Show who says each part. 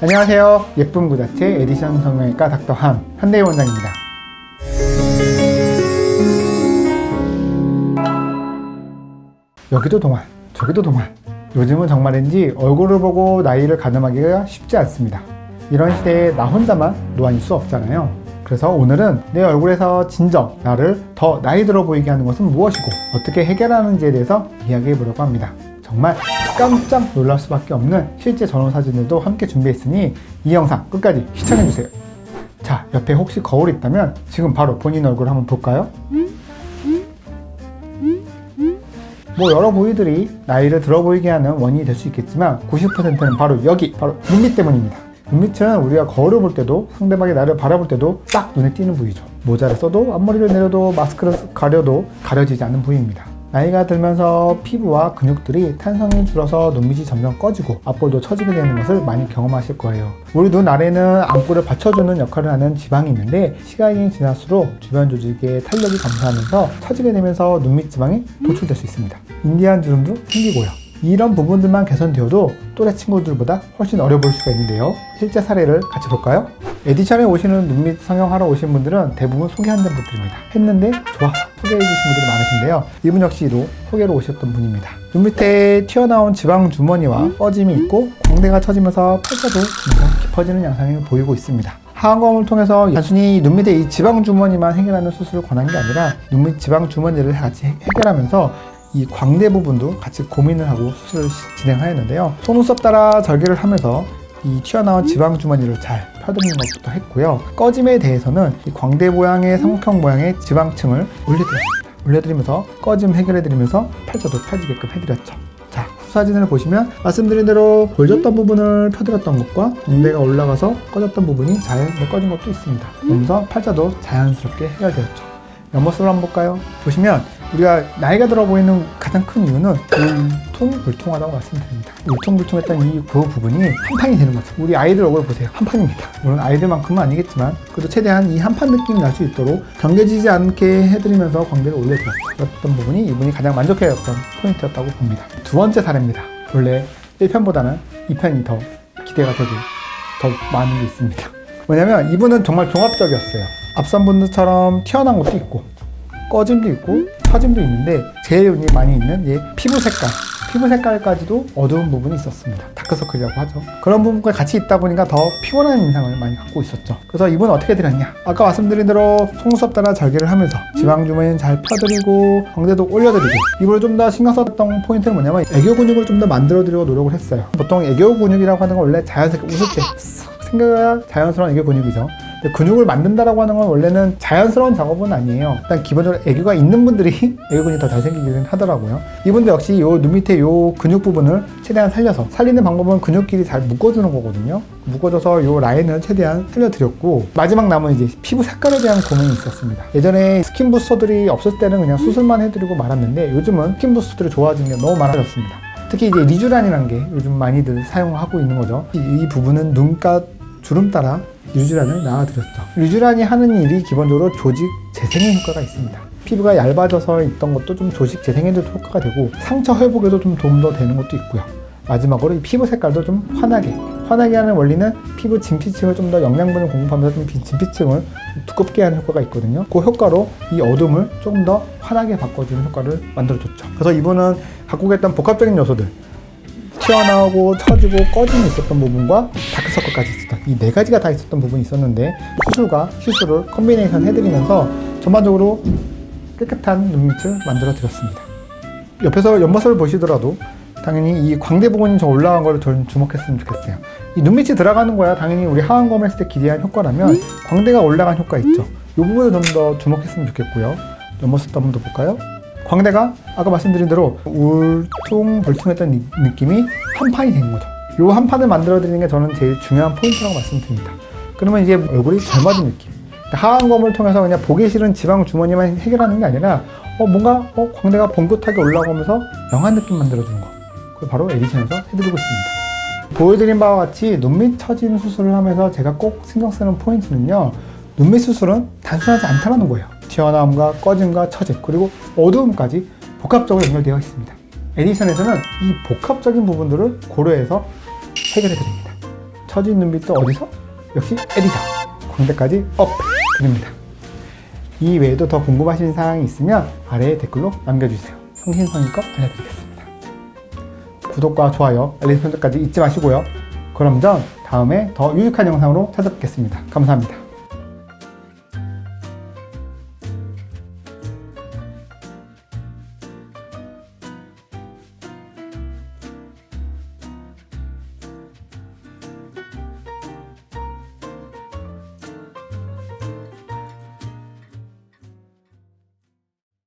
Speaker 1: 안녕하세요. 예쁜 구자체 에디션 성형외과 닥터함 한대희 원장입니다. 여기도 동안, 저기도 동안. 요즘은 정말인지 얼굴을 보고 나이를 가늠하기가 쉽지 않습니다. 이런 시대에 나 혼자만 노안일 수 없잖아요. 그래서 오늘은 내 얼굴에서 진정 나를 더 나이 들어 보이게 하는 것은 무엇이고 어떻게 해결하는지에 대해서 이야기해 보려고 합니다. 정말 깜짝 놀랄 수밖에 없는 실제 전후 사진들도 함께 준비했으니 이 영상 끝까지 시청해 주세요. 자, 옆에 혹시 거울이 있다면 지금 바로 본인 얼굴 한번 볼까요? 뭐 여러 부위들이 나이를 들어 보이게 하는 원인이 될 수 있겠지만 90%는 바로 여기, 바로 눈밑 때문입니다. 눈밑은 우리가 거울을 볼 때도 상대방이 나를 바라볼 때도 딱 눈에 띄는 부위죠. 모자를 써도 앞머리를 내려도 마스크를 가려도 가려지지 않는 부위입니다. 나이가 들면서 피부와 근육들이 탄성이 줄어서 눈밑이 점점 꺼지고 앞볼도 처지게 되는 것을 많이 경험하실 거예요. 우리 눈 아래는 안구를 받쳐주는 역할을 하는 지방이 있는데 시간이 지날수록 주변 조직의 탄력이 감소하면서 처지게 되면서 눈밑 지방이 도출될 수 있습니다. 인디안 주름도 생기고요. 이런 부분들만 개선되어도 또래 친구들보다 훨씬 어려 보일 수가 있는데요. 실제 사례를 같이 볼까요? 에디션에 오시는 눈밑 성형하러 오신 분들은 대부분 소개한 분들입니다. 했는데 좋아서 소개해 주신 분들이 많으신데요. 이분 역시도 소개로 오셨던 분입니다. 눈밑에 튀어나온 지방 주머니와 꺼짐이 있고 광대가 처지면서 팔자도 점점 깊어지는 양상을 보이고 있습니다. 하안검을 통해서 단순히 눈밑의 이 지방 주머니만 해결하는 수술을 권한 게 아니라 눈밑 지방 주머니를 같이 해결하면서 이 광대 부분도 같이 고민을 하고 수술을 진행하였는데요. 속눈썹 따라 절개를 하면서 이 튀어나온 지방 주머니를 잘 펴드리는 것부터 했고요. 꺼짐에 대해서는 이 광대 모양의 삼각형 모양의 지방층을 올려드리면서 꺼짐 해결해드리면서 팔자도 펴지게끔 해드렸죠. 자, 후사진을 보시면 말씀드린 대로 골졌던 부분을 펴드렸던 것과 광대가 올라가서 꺼졌던 부분이 자연스럽게 꺼진 것도 있습니다. 그러면서 팔자도 자연스럽게 해결되었죠. 옆모습을 한번 볼까요? 보시면 우리가 나이가 들어 보이는 가장 큰 이유는 울퉁불퉁하다고 말씀드립니다. 울퉁불퉁했던 그 부분이 한 판이 되는 거죠. 우리 아이들 얼굴 보세요. 한 판입니다. 물론 아이들만큼은 아니겠지만 그래도 최대한 이 한 판 느낌이 날 수 있도록 경계지지 않게 해드리면서 광대를 올려드렸던 부분이 이분이 가장 만족해했던 포인트였다고 봅니다. 두 번째 사례입니다. 원래 1편보다는 2편이 더 기대가 되고 더 많은 게 있습니다. 뭐냐면 이분은 정말 종합적이었어요. 앞선 분들처럼 튀어나온 것도 있고 꺼짐도 있고 처짐도 있는데 제일 많이 있는 피부 색깔까지도 어두운 부분이 있었습니다. 다크서클이라고 하죠. 그런 부분과 같이 있다 보니까 더 피곤한 인상을 많이 갖고 있었죠. 그래서 이분은 어떻게 드렸냐, 아까 말씀드린 대로 속눈썹 따라 절개를 하면서 지방주머니는 잘 펴드리고 광대도 올려드리고 이걸 좀 더 신경 썼던 포인트는 뭐냐면 애교 근육을 좀 더 만들어드리고 노력을 했어요. 보통 애교 근육이라고 하는 건 원래 자연스럽게 웃을 때 생겨야 자연스러운 애교 근육이죠. 근육을 만든다라고 하는 건 원래는 자연스러운 작업은 아니에요. 일단 기본적으로 애교가 있는 분들이 애교 근육이 더 잘생기긴 하더라고요. 이분도 역시 요 눈 밑에 요 근육 부분을 최대한 살려서, 살리는 방법은 근육끼리 잘 묶어주는 거거든요. 묶어줘서 요 라인을 최대한 살려드렸고, 마지막 남은 이제 피부 색깔에 대한 고민이 있었습니다. 예전에 스킨 부스터들이 없을 때는 그냥 수술만 해드리고 말았는데 요즘은 스킨 부스터들이 좋아진 게 너무 많아졌습니다. 특히 이제 리쥬란이라는 게 요즘 많이들 사용하고 있는 거죠. 이 부분은 눈가 주름 따라 리쥬란을 낳아드렸죠. 리쥬란이 하는 일이 기본적으로 조직 재생에 효과가 있습니다. 피부가 얇아져서 있던 것도 좀 조직 재생에도 효과가 되고 상처 회복에도 좀 도움 더 되는 것도 있고요. 마지막으로 이 피부 색깔도 좀 환하게 하는 원리는 피부 진피층을 좀 더 영양분을 공급하면서 좀 진피층을 두껍게 하는 효과가 있거든요. 그 효과로 이 어둠을 조금 더 환하게 바꿔주는 효과를 만들어줬죠. 그래서 이분은 갖고 계셨던 복합적인 요소들, 튀어나오고 처지고 꺼짐이 있었던 부분과 다크서클까지 있었던 이 네 가지가 다 있었던 부분이 있었는데 수술과 시술을 콤비네이션 해드리면서 전반적으로 깨끗한 눈밑을 만들어 드렸습니다. 옆에서 옆모습을 보시더라도 당연히 이 광대 부분이 좀 올라간 거를 좀 주목했으면 좋겠어요. 이 눈밑이 들어가는 거야 당연히 우리 하안검을 했을 때 기대한 효과라면 광대가 올라간 효과 있죠. 이 부분을 좀 더 주목했으면 좋겠고요. 옆모습도 한번 더 볼까요? 광대가 아까 말씀드린 대로 울퉁불퉁했던 느낌이 한 판이 된 거죠. 이 한 판을 만들어 드리는 게 저는 제일 중요한 포인트라고 말씀드립니다. 그러면 이제 얼굴이 젊어진 느낌. 하안검을 통해서 그냥 보기 싫은 지방 주머니만 해결하는 게 아니라 뭔가 광대가 봉긋하게 올라가면서 영한 느낌 만들어주는 거. 그걸 바로 에디션에서 해드리고 있습니다. 보여드린 바와 같이 눈밑 처진 수술을 하면서 제가 꼭 신경 쓰는 포인트는요, 눈밑 수술은 단순하지 않다는 거예요. 튀어나옴과 꺼짐과 처짐 그리고 어두움까지 복합적으로 연결되어 있습니다. 에디션에서는 이 복합적인 부분들을 고려해서 해결해 드립니다. 처진 눈빛도 어디서? 역시 에디서 광대까지 업 드립니다. 이 외에도 더 궁금하신 사항이 있으면 아래에 댓글로 남겨주세요. 성심성의껏 알려드리겠습니다. 구독과 좋아요, 알림 설정까지 잊지 마시고요. 그럼 전 다음에 더 유익한 영상으로 찾아뵙겠습니다. 감사합니다.